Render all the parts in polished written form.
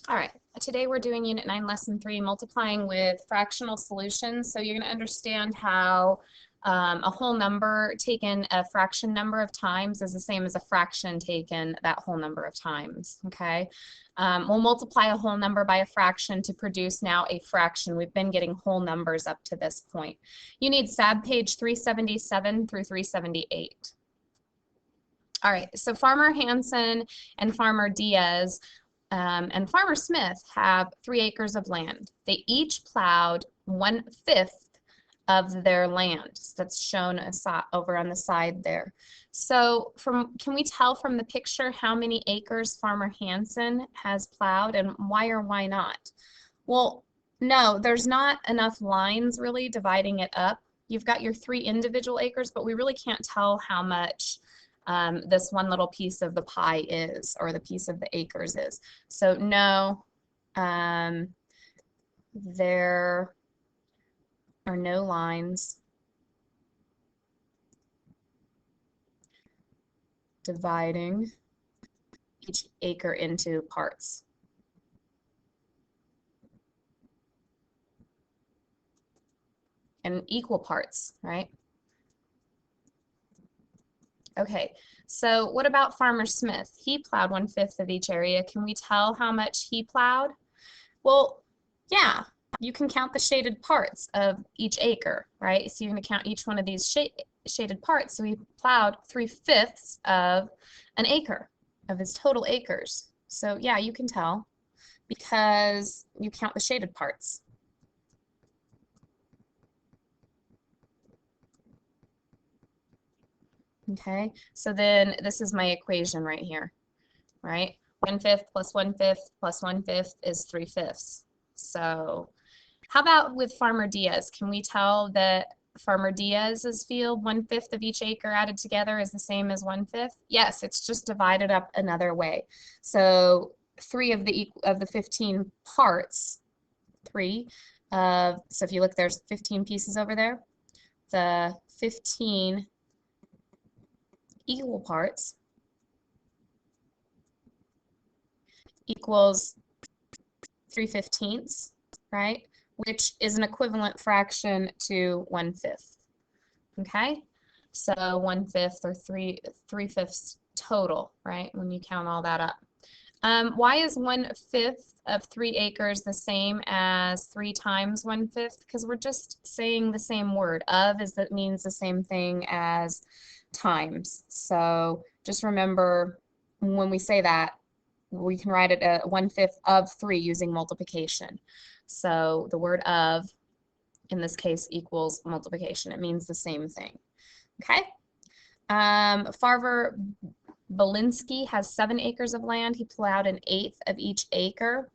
All right, today we're doing Unit 9, Lesson 3, multiplying with fractional solutions. So you're going to understand how a whole number taken a fraction number of times is the same as a fraction taken that whole number of times, okay? We'll multiply a whole number by a fraction to produce now a fraction. We've been getting whole numbers up to this point. You need SAB page 377 through 378. All right, so Farmer Hanson and Farmer Diaz and Farmer Smith have 3 acres of land. They each plowed 1/5 of their land. That's shown over on the side there. So can we tell from the picture how many acres Farmer Hanson has plowed and why or why not? Well, no, there's not enough lines really dividing it up. You've got your 3 individual acres, but we really can't tell how much this one little piece of the pie is, or the piece of the acres is. So no, there are no lines dividing each acre into parts. And equal parts, right? Okay, so what about Farmer Smith? He plowed 1/5 of each area. Can we tell how much he plowed? Well, yeah, you can count the shaded parts of each acre, right? So you're going to count each one of these shaded parts. So he plowed 3/5 of an acre of his total acres. So yeah, you can tell because you count the shaded parts. Okay, so then this is my equation right here, right? 1/5 plus 1/5 plus 1/5 is 3/5. So how about with Farmer Diaz? Can we tell that Farmer Diaz's field, 1/5 of each acre added together is the same as 1/5? Yes, it's just divided up another way. So 3 of the 15 parts, 3 so if you look, there's 15 pieces over there. The 15 equal parts equals 3/15, right? Which is an equivalent fraction to 1/5. Okay, so 1/5 or 3/5 total, right? When you count all that up. Why is 1/5 of 3 acres the same as 3 times 1/5? Because we're just saying the same word. Of that means the same thing as times. So just remember when we say that, we can write it 1/5 of 3 using multiplication. So the word of, in this case, equals multiplication. It means the same thing. Okay? Farmer Belinsky has 7 acres of land. He plowed 1/8 of each acre.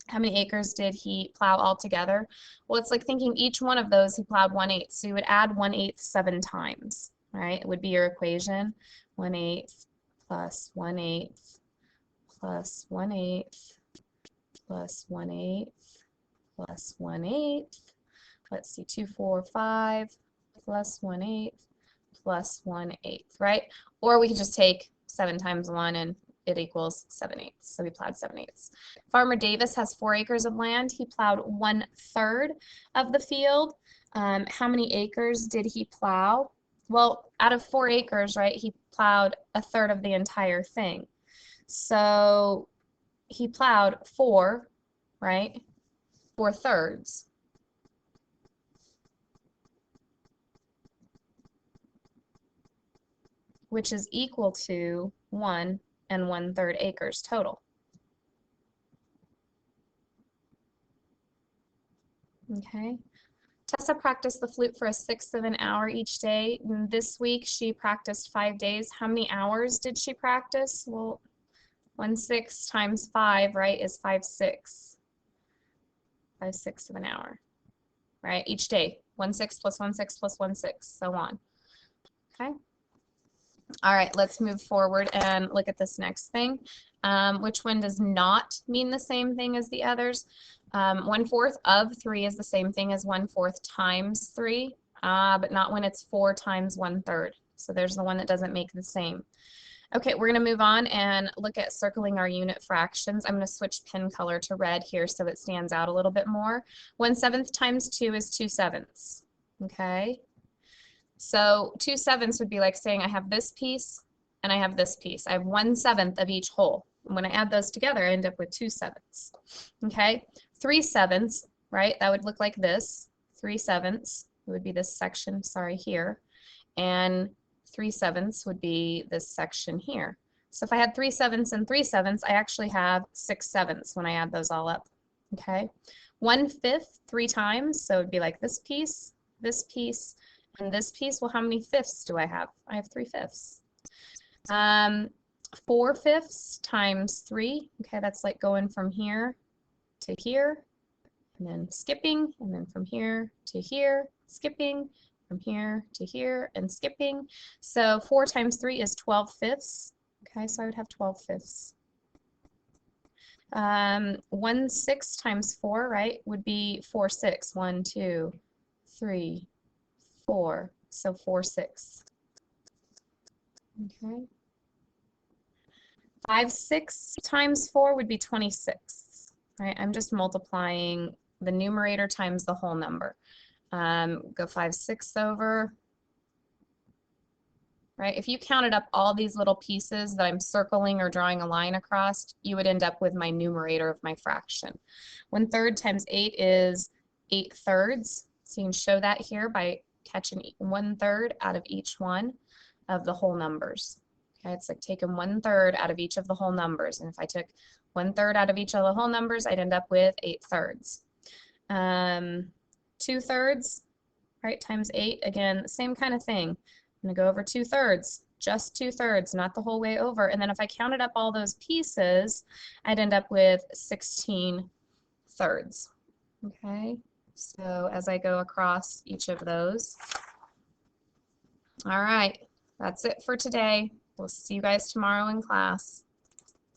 How many acres did he plow altogether? Well, it's like thinking each one of those he plowed 1/8. So you would add 1/8 7 times, right? It would be your equation. 1/8 plus 1/8 plus 1/8 plus 1/8 plus 1/8. Let's see, 2, 4, 5 plus 1/8 plus 1/8, right? Or we could just take 7 times 1 and it equals 7/8. So we plowed 7/8. Farmer Davis has 4 acres of land. He plowed 1/3 of the field. How many acres did he plow? Well, out of 4 acres, right, he plowed 1/3 of the entire thing. So he plowed 4, right, 4/3. Which is equal to 1 and 1/3 acres total. Okay. Tessa practiced the flute for 1/6 of an hour each day. And this week she practiced 5 days. How many hours did she practice? Well, 1/6 times 5, right, is 5/6. 5/6 of an hour, right? Each day. 1/6 plus 1/6 plus 1/6, so on. Okay. All right, let's move forward and look at this next thing. Which one does not mean the same thing as the others? 1/4 of 3 is the same thing as 1/4 times 3, but not when it's 4 times 1/3. So there's the one that doesn't make the same. Okay, we're going to move on and look at circling our unit fractions. I'm going to switch pen color to red here so it stands out a little bit more. 1/7 times 2 is 2/7. Okay, so 2/7 would be like saying I have this piece and I have this piece. I have 1/7 of each whole. And when I add those together, I end up with 2/7. Okay, 3/7, right? That would look like this. 3/7 would be this section, sorry, here. And 3/7 would be this section here. So if I had 3/7 and 3/7, I actually have 6/7 when I add those all up. Okay, 1/5 3 times, so it'd be like this piece, and this piece. Well, how many fifths do I have? I have 3/5. 4/5 times 3. Okay, that's like going from here to here, and then skipping, and then from here to here, skipping, from here to here, and skipping. So 4 times 3 is 12/5. Okay, so I would have 12/5. 1/6 times 4, right, would be 4/6. 1, 2, 3, 4. So 4/6. Okay. 5/6 times 4 would be 26. Right, I'm just multiplying the numerator times the whole number. Go 5/6 over. Right, if you counted up all these little pieces that I'm circling or drawing a line across, you would end up with my numerator of my fraction. 1/3 times 8 is 8/3. So you can show that here by catching 1/3 out of each one of the whole numbers. Okay, it's like taking 1/3 out of each of the whole numbers. And if I took 1/3 out of each of the whole numbers, I'd end up with 8/3. 2/3, right, times 8, again, same kind of thing. I'm going to go over 2/3, just 2/3, not the whole way over. And then if I counted up all those pieces, I'd end up with 16/3. Okay, so as I go across each of those. All right, that's it for today. We'll see you guys tomorrow in class.